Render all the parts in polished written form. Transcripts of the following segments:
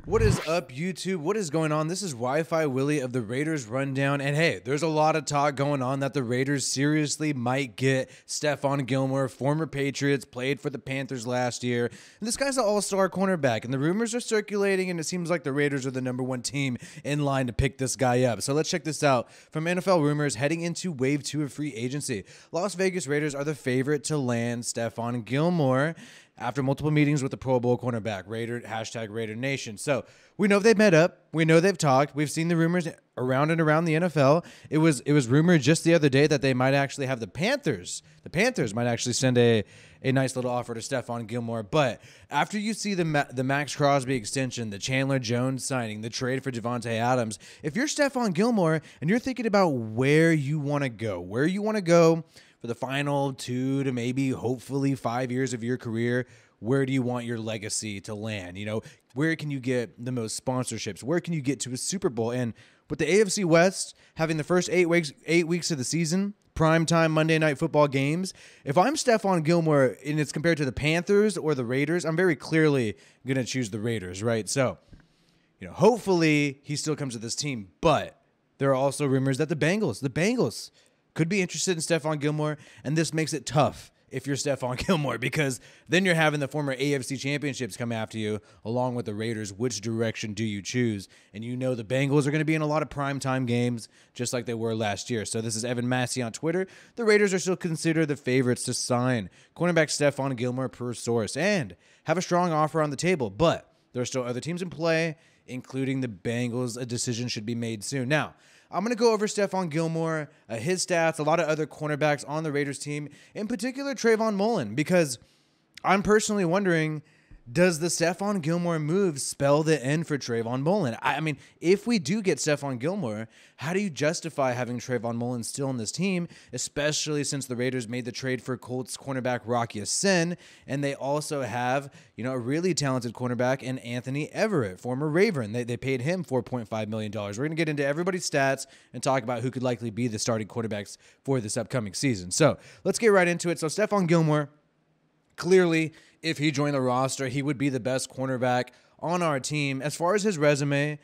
What is up, YouTube? What is going on? This is WiFiWillie of the Raiders Rundown. And hey, there's a lot of talk going on that the Raiders seriously might get Stephon Gilmore, former Patriots, played for the Panthers last year. And this guy's an all-star cornerback. And the rumors are circulating, and it seems like the Raiders are the #1 team in line to pick this guy up. So let's check this out. From NFL rumors heading into Wave 2 of free agency, Las Vegas Raiders are the favorite to land Stephon Gilmore after multiple meetings with the Pro Bowl cornerback, #Raider Nation. So we know they've met up. We know they've talked. We've seen the rumors around and around the NFL. It was rumored just the other day that they might actually have the Panthers might actually send a nice little offer to Stephon Gilmore. But after you see the Max Crosby extension, the Chandler Jones signing, the trade for Davante Adams, if you're Stephon Gilmore and you're thinking about where you want to go for the final 2 to maybe hopefully 5 years of your career, where do you want your legacy to land? You know, where can you get the most sponsorships? Where can you get to a Super Bowl? And with the AFC West having the first 8 weeks of the season, primetime Monday Night Football games, if I'm Stephon Gilmore and it's compared to the Panthers or the Raiders, I'm very clearly going to choose the Raiders, right? So, you know, hopefully he still comes to this team, but there are also rumors that the Bengals could be interested in Stephon Gilmore, and this makes it tough if you're Stephon Gilmore, because then you're having the former AFC championships come after you along with the Raiders. Which direction do you choose? And you know the Bengals are going to be in a lot of primetime games just like they were last year. So this is Evan Massey on Twitter. The Raiders are still considered the favorites to sign cornerback Stephon Gilmore per source and have a strong offer on the table, but there are still other teams in play, including the Bengals. A decision should be made soon. Now, I'm going to go over Stephon Gilmore, his stats, a lot of other cornerbacks on the Raiders team, in particular Trayvon Mullen, because I'm personally wondering, does the Stephon Gilmore move spell the end for Trayvon Mullen? I mean, if we do get Stephon Gilmore, how do you justify having Trayvon Mullen still on this team, especially since the Raiders made the trade for Colts cornerback Rocky Sin, and they also have, you know, a really talented cornerback in Anthony Everett, former Raven. They paid him $4.5 million. We're going to get into everybody's stats and talk about who could likely be the starting quarterbacks for this upcoming season. So let's get right into it. So Stephon Gilmore, clearly, if he joined the roster, he would be the best cornerback on our team as far as his resume,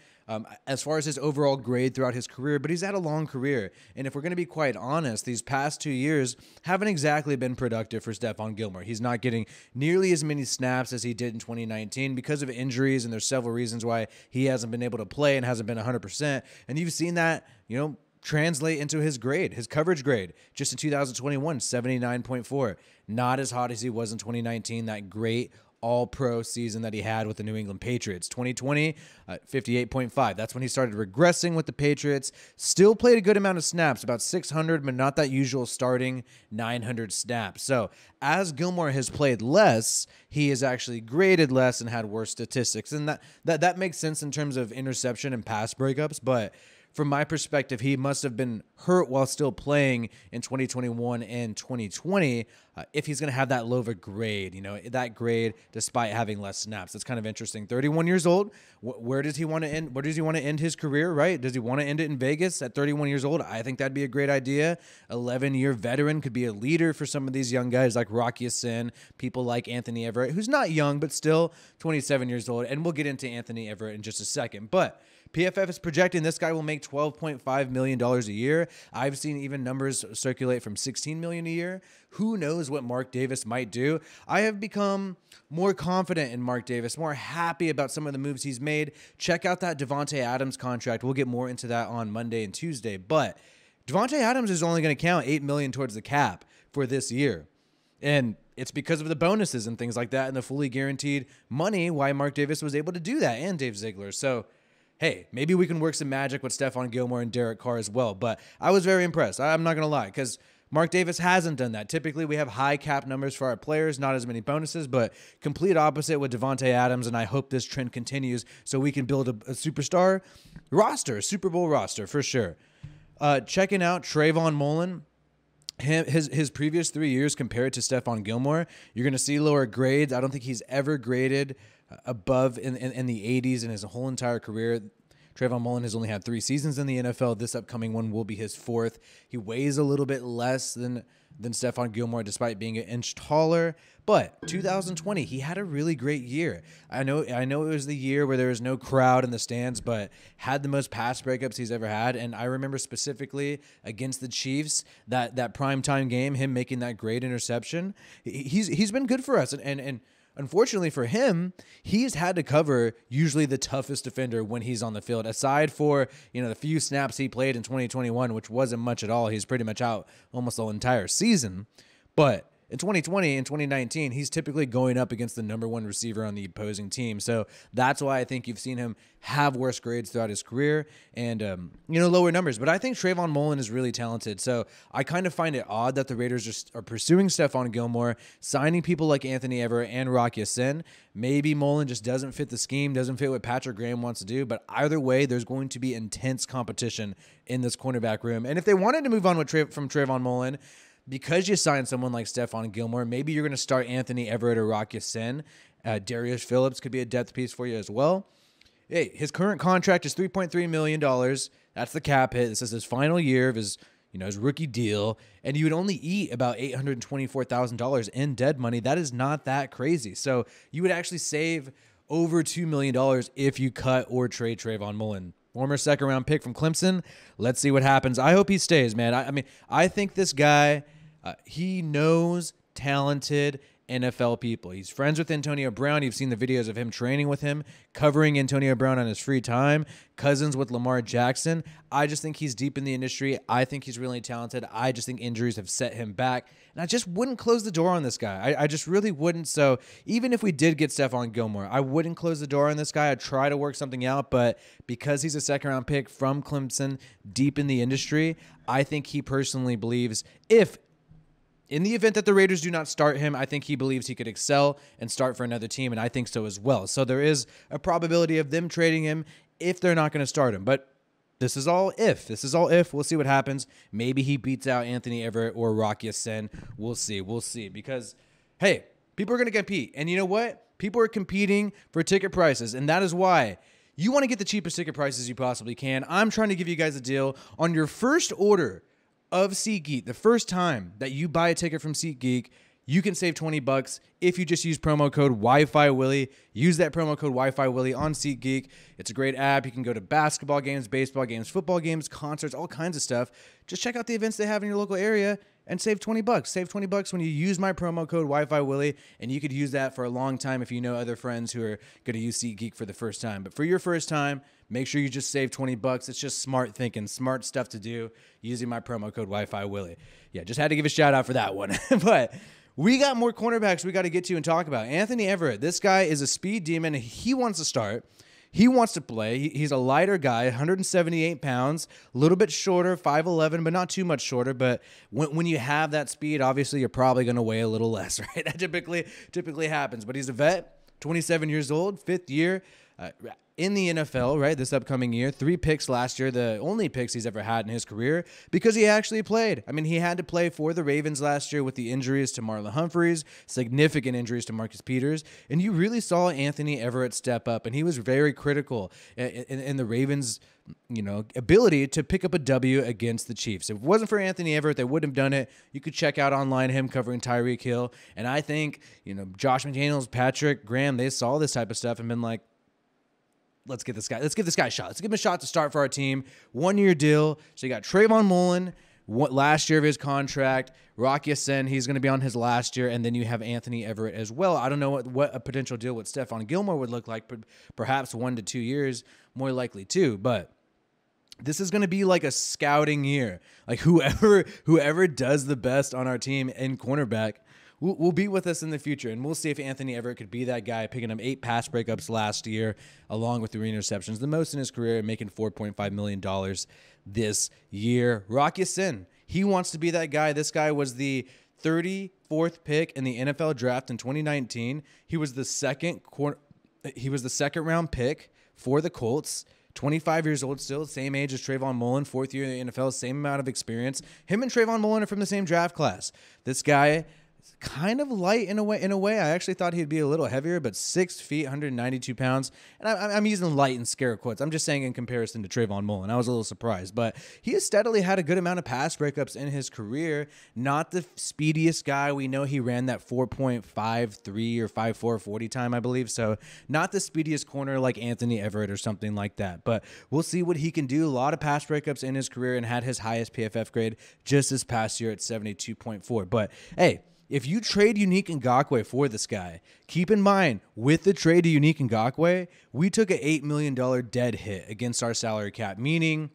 as far as his overall grade throughout his career. But he's had a long career. And if we're going to be quite honest, these past 2 years haven't exactly been productive for Stephon Gilmore. He's not getting nearly as many snaps as he did in 2019 because of injuries. And there's several reasons why he hasn't been able to play and hasn't been 100%. And you've seen that, you know, translate into his grade, his coverage grade. Just in 2021, 79.4. Not as hot as he was in 2019, that great all-pro season that he had with the New England Patriots. 2020, 58.5. That's when he started regressing with the Patriots. Still played a good amount of snaps, about 600, but not that usual starting 900 snaps. So as Gilmore has played less, he has actually graded less and had worse statistics. And that makes sense in terms of interception and pass breakups, but from my perspective, he must have been hurt while still playing in 2021 and 2020 if he's going to have that low of a grade, you know, that grade despite having less snaps. That's kind of interesting. 31 years old. Where does he want to end? Where does he want to end his career, right? Does he want to end it in Vegas at 31 years old? I think that'd be a great idea. 11-year veteran, could be a leader for some of these young guys like Rocky Sin, people like Anthony Everett, who's not young, but still 27 years old. And we'll get into Anthony Everett in just a second. But PFF is projecting this guy will make $12.5 million a year. I've seen even numbers circulate from $16 million a year. Who knows what Mark Davis might do? I have become more confident in Mark Davis, more happy about some of the moves he's made. Check out that Davante Adams contract. We'll get more into that on Monday and Tuesday. But Davante Adams is only going to count $8 million towards the cap for this year. And it's because of the bonuses and things like that and the fully guaranteed money why Mark Davis was able to do that, and Dave Ziegler. So hey, maybe we can work some magic with Stephon Gilmore and Derek Carr as well. But I was very impressed. I'm not going to lie, because Mark Davis hasn't done that. Typically, we have high cap numbers for our players, not as many bonuses, but complete opposite with Davante Adams, and I hope this trend continues so we can build a superstar roster, a Super Bowl roster for sure. Checking out Trayvon Mullen, his previous 3 years compared to Stephon Gilmore, you're going to see lower grades. I don't think he's ever graded above in the 80s in his whole entire career. Trayvon Mullen has only had 3 seasons in the NFL. This upcoming one will be his 4th. He weighs a little bit less than Stephon Gilmore, despite being an inch taller. But 2020, he had a really great year. I know it was the year where there was no crowd in the stands, but had the most pass breakups he's ever had. And I remember specifically against the Chiefs, that primetime game, him making that great interception. He's been good for us. And unfortunately for him, he's had to cover usually the toughest defender when he's on the field. Aside for, the few snaps he played in 2021, which wasn't much at all. He's pretty much out almost the entire season. But in 2020 and 2019, he's typically going up against the #1 receiver on the opposing team. So that's why I think you've seen him have worse grades throughout his career and, lower numbers. But I think Trayvon Mullen is really talented. So I kind of find it odd that the Raiders are pursuing Stephon Gilmore, signing people like Anthony Everett and Rocky Sin. Maybe Mullen just doesn't fit the scheme, doesn't fit what Patrick Graham wants to do. But either way, there's going to be intense competition in this cornerback room. And if they wanted to move on from Trayvon Mullen, because you signed someone like Stephon Gilmore, maybe you're going to start Anthony Everett or Rocky Sin. Darius PHILLIPS could be a depth piece for you as well. Hey, his current contract is $3.3 million. That's the cap hit. This is his final year of his rookie deal. And you would only eat about $824,000 in dead money. That is not that crazy. So you would actually save over $2 million if you cut or trade Trayvon Mullen. Former second-round pick from Clemson. Let's see what happens. I hope he stays, man. I think this guy, he knows talented NFL people. He's friends with Antonio Brown. You've seen the videos of him training with him, covering Antonio Brown on his free time, cousins with Lamar Jackson. I just think he's deep in the industry. I think he's really talented. I just think injuries have set him back. And I just wouldn't close the door on this guy. I just really wouldn't. So even if we did get Stephon Gilmore, I wouldn't close the door on this guy. I'd try to work something out. But because he's a second-round pick from Clemson, deep in the industry, I think he personally believes in the event that the Raiders do not start him, I think he believes he could excel and start for another team, and I think so as well. So there is a probability of them trading him if they're not going to start him. But this is all if. This is all if. We'll see what happens. Maybe he beats out Anthony Everett or Rocky Sin. We'll see. We'll see. Because, hey, people are going to compete. And you know what? People are competing for ticket prices, and that is why you want to get the cheapest ticket prices you possibly can. I'm trying to give you guys a deal on your first order of SeatGeek. The first time that you buy a ticket from SeatGeek, you can save $20 if you just use promo code WiFiWillie. Use that promo code WiFiWillie on SeatGeek. It's a great app. You can go to basketball games, baseball games, football games, concerts, all kinds of stuff. Just check out the events they have in your local area and save $20. Save $20 when you use my promo code WiFiWillie, and you could use that for a long time if you know other friends who are going to use SeatGeek for the first time. But for your first time, make sure you just save $20. It's just smart thinking, smart stuff to do using my promo code WiFiWillie. Yeah, just had to give a shout out for that one. But we got more cornerbacks we got to get to and talk about. Anthony Everett, this guy is a speed demon. He wants to start. He wants to play. He's a lighter guy, 178 pounds, a little bit shorter, 5'11", but not too much shorter. But when you have that speed, obviously you're probably going to weigh a little less, right? That typically happens. But he's a vet, 27 years old, 5th year in the NFL, right, this upcoming year. 3 picks last year, the only picks he's ever had in his career because he actually played. I mean, he had to play for the Ravens last year with the injuries to Marlon Humphreys, significant injuries to Marcus Peters, and you really saw Anthony Everett step up, and he was very critical in the Ravens' ability to pick up a W against the Chiefs. If it wasn't for Anthony Everett, they wouldn't have done it. You could check out online him covering Tyreek Hill, and I think, Josh McDaniels, Patrick Graham, they saw this type of stuff and been like, let's give this guy a shot. Let's give him a shot to start for our team. 1-year deal. So you got Trayvon Mullen, last year of his contract. Rocky Sin, he's going to be on his last year. And then you have Anthony Everett as well. I don't know what a potential deal with Stephon Gilmore would look like, but perhaps 1 to 2 years, more likely 2. But this is going to be like a scouting year. Like whoever does the best on our team in cornerback will be with us in the future, and we'll see if Anthony Everett could be that guy, picking up 8 pass breakups last year, along with 3 interceptions, the most in his career, and making $4.5 million this year. Rocky Sin, he wants to be that guy. This guy was the 34th pick in the NFL draft in 2019. He was the second round pick for the Colts. 25 years old still, same age as Trayvon Mullen, 4th year in the NFL, same amount of experience. Him and Trayvon Mullen are from the same draft class. This guy kind of light in a way. I actually thought he'd be a little heavier, but 6 feet, 192 pounds. And I'm using light in scare quotes. I'm just saying in comparison to Trayvon Mullen. I was a little surprised, but he has steadily had a good amount of pass breakups in his career. Not the speediest guy. We know he ran that 4.53 or 5.4 40 time, I believe. So not the speediest corner like Anthony Everett or something like that, but we'll see what he can do. A lot of pass breakups in his career and had his highest PFF grade just this past year at 72.4. But hey, if you trade Unique Ngakoue for this guy, keep in mind, with the trade to Unique Ngakoue, we took an $8 million dead hit against our salary cap, meaning,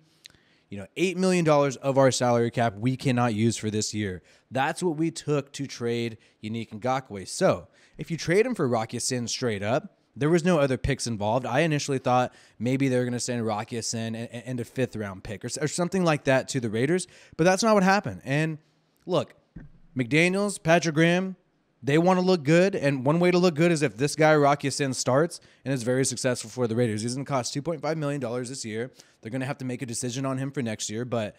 $8 million of our salary cap we cannot use for this year. That's what we took to trade Unique Ngakoue. So if you trade him for Rocky Sin straight up, there was no other picks involved. I initially thought maybe they were going to send Rocky Sin and a 5th-round pick or something like that to the Raiders, but that's not what happened. And look, McDaniels, Patrick Graham, they want to look good, and one way to look good is if this guy, Rocky Sin, starts and is very successful for the Raiders. He's going to cost $2.5 million this year. They're going to have to make a decision on him for next year, but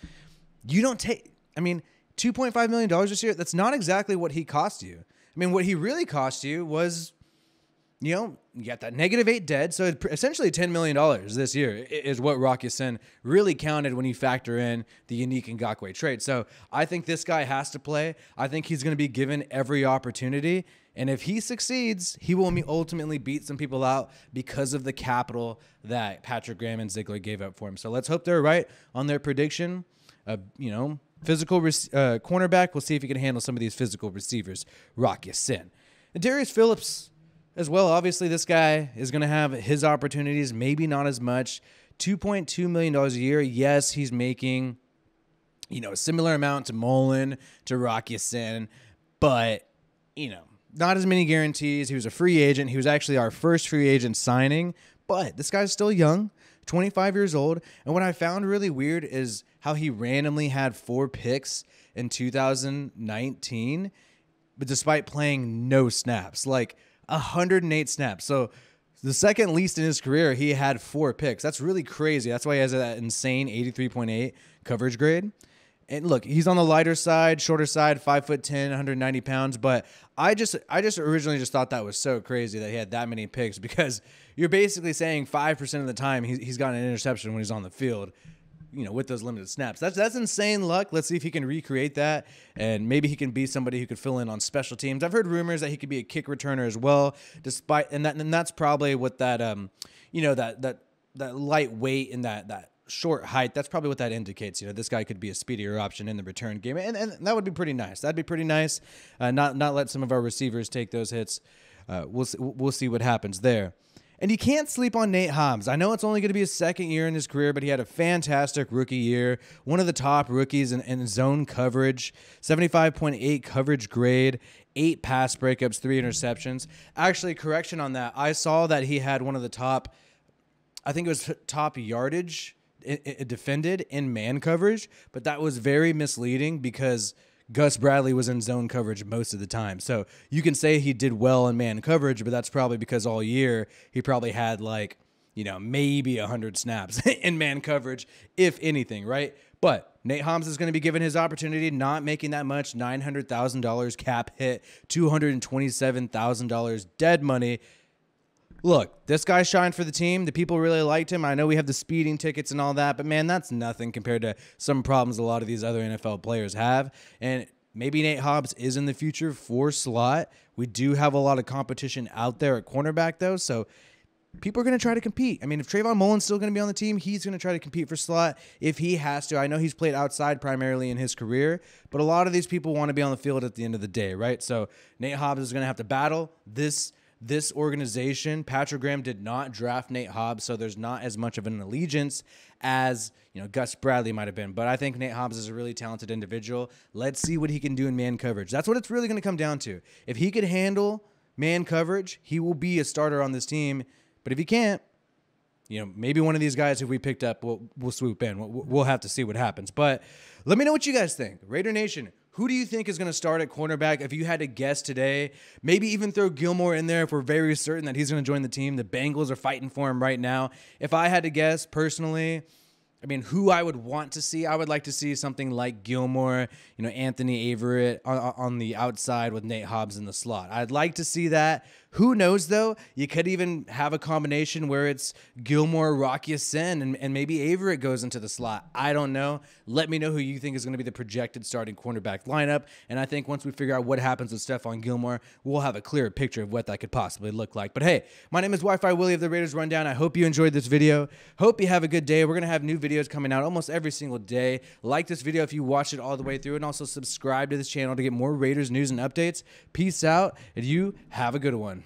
you don't take, $2.5 million this year, that's not exactly what he cost you. What he really cost you was, you got that -8 dead, so essentially $10 million this year is what Rocky Sin really counted when you factor in the Unique Ngakoue trade. So I think this guy has to play. I think he's going to be given every opportunity, and if he succeeds, he will ultimately beat some people out because of the capital that Patrick Graham and Ziegler gave up for him. So let's hope they're right on their prediction. Physical cornerback. We'll see if he can handle some of these physical receivers. Rocky Sin. And DARIUS Phillips as well. Obviously, this guy is going to have his opportunities, maybe not as much. $2.2 million a year. Yes, he's making, a similar amount to Mullen, to Rocky Sin, but, not as many guarantees. He was a free agent. He was actually our first free agent signing, but this guy's still young, 25 years old. And what I found really weird is how he randomly had 4 picks in 2019, but despite playing no snaps, like 108 snaps. So the second least in his career, he had 4 picks. That's really crazy. That's why he has that insane 83.8 coverage grade. And look, he's on the lighter side, shorter side, 5'10", 190 pounds. But I just originally just thought that was so crazy that he had that many picks, because you're basically saying 5% of the time he's got an interception when he's on the field, with those limited snaps. That's insane luck. Let's see if he can recreate that, and maybe he can be somebody who could fill in on special teams. I've heard rumors that he could be a kick returner as well, and that's probably what that that lightweight and that short height, that's probably what that indicates. This guy could be a speedier option in the return game, and that would be pretty nice. That'd be pretty nice. Not let some of our receivers take those hits. We'll see what happens there. And you can't sleep on Nate Hobbs. I know it's only going to be his 2nd year in his career, but he had a fantastic rookie year. One of the top rookies in zone coverage, 75.8 coverage grade, 8 pass breakups, 3 interceptions. Actually, correction on that. I saw that he had one of the top, I think it was top yardage defended in man coverage, but that was very misleading because Gus Bradley was in zone coverage most of the time. So you can say he did well in man coverage, but that's probably because all year he probably had maybe 100 snaps in man coverage, if anything, right? But Nate Hobbs is going to be given his opportunity, not making that much, $900,000 cap hit, $227,000 dead money. Look, this guy shined for the team. The people really liked him. I know we have the speeding tickets and all that, but man, that's nothing compared to some problems a lot of these other NFL players have. And maybe Nate Hobbs is in the future for slot. We do have a lot of competition out there at cornerback, though, so people are going to try to compete. If Trayvon Mullen's still going to be on the team, he's going to try to compete for slot if he has to. I know he's played outside primarily in his career, but a lot of these people want to be on the field at the end of the day, right? So Nate Hobbs is going to have to battle this organization. Patrick Graham did not draft Nate Hobbs, so there's not as much of an allegiance as Gus Bradley might have been. But I think Nate Hobbs is a really talented individual. Let's see what he can do in man coverage. That's what it's really going to come down to. If he could handle man coverage, he will be a starter on this team. But if he can't, maybe one of these guys who we picked up will swoop in. We'll have to see what happens. But let me know what you guys think. Raider Nation, who do you think is going to start at cornerback? If you had to guess today, maybe even throw Gilmore in there if we're very certain that he's going to join the team. The Bengals are fighting for him right now. If I had to guess personally, I mean, who I would want to see, I would like to see something like Gilmore, Anthony Averett on the outside with Nate Hobbs in the slot. I'd like to see that. Who knows, though? You could even have a combination where it's Gilmore, Rocky Sin, and maybe Averett goes into the slot. I don't know. Let me know who you think is going to be the projected starting cornerback lineup. And I think once we figure out what happens with Stephon Gilmore, we'll have a clearer picture of what that could possibly look like. But hey, my name is WiFiWillie of the Raiders Rundown. I hope you enjoyed this video. Hope you have a good day. We're going to have new videos coming out almost every single day. Like this video if you watched it all the way through, and also subscribe to this channel to get more Raiders news and updates. Peace out, and you have a good one.